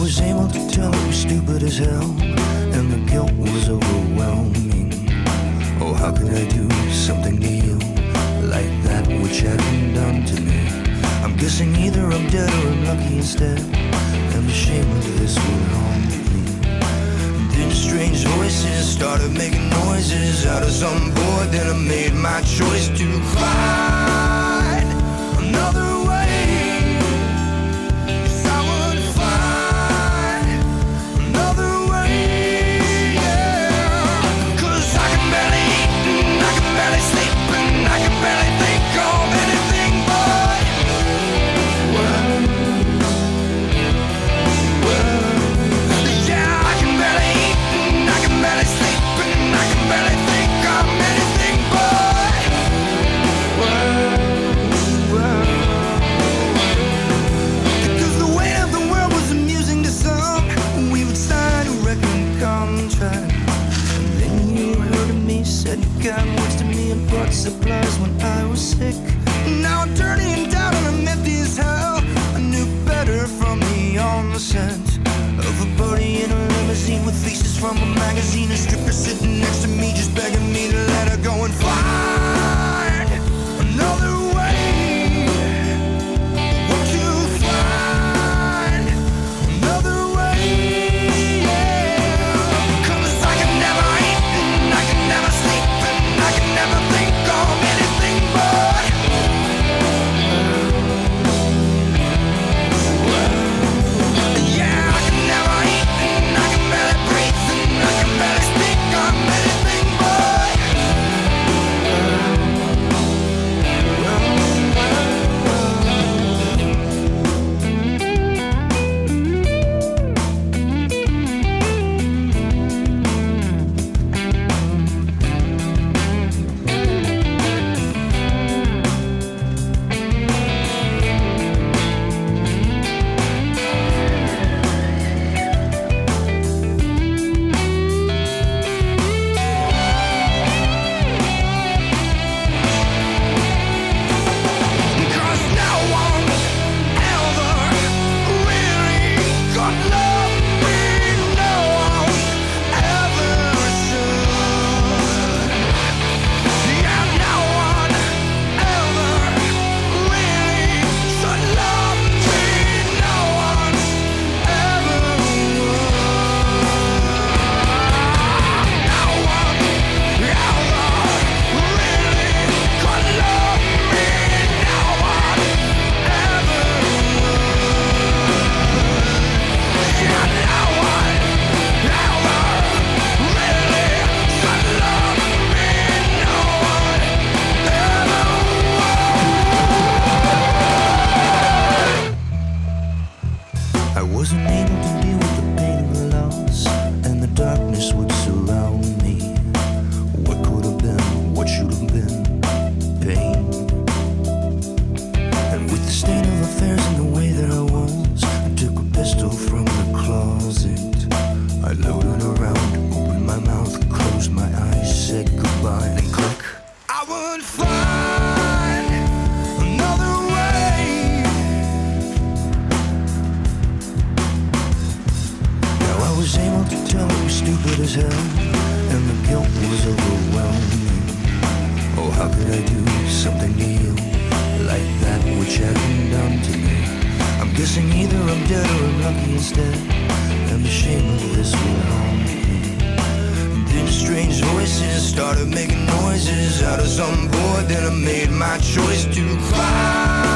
was able to tell it was stupid as hell, and the guilt was overwhelming. Oh, how could I do something to you like that which hadn't done to me? I'm guessing either I'm dead or I'm lucky instead, and the shame of this will haunt me. Then strange voices started making noises out of some void. Then I made my choice to find another way. Yes, I would find another way, yeah. 'Cause I can barely eat and I can barely sleep and I can barely think of anything but yeah, I can barely eat and I can barely sleep and I can barely think of anything but because the weight of the world was amusing to some. We would sign a record contract, and then you heard of me, said you got words to me and brought supplies when I was sick. Now I'm dirty and down and I'm empty as hell. I knew better from the onset of a party in a limousine with faces from a magazine. A stripper sitting next to me just begging me to let her go and find another way. Won't you find another way, yeah. 'Cause I can never eat and I can never sleep and I can never think of anything but yeah, I can never eat and I can barely breathe and I can barely speak of anything but because no one ever really could love me. No one ever should. Yeah, no one ever really should love me. No one ever would. No one ever really could love me. No one ever would. Yeah, no one ever really should love me. No one ever would. I wasn't able to deal with the pain of the loss, and the darkness would surround me. What could have been, what should have been, pain. And with the state of affairs and the way that I was, I took a pistol from the closet. I loaded around, opened my mouth, closed my eyes, said goodbye, and click. I would find another way. Now I was able to tell it was stupid as hell, and the guilt was overwhelming. Oh, how could I do something to you like that which hadn't done to me? I'm guessing either I'm dead or I'm lucky instead, and the shame of this will haunt me. Then strange voices started making noises out of some void. Then I made my choice to find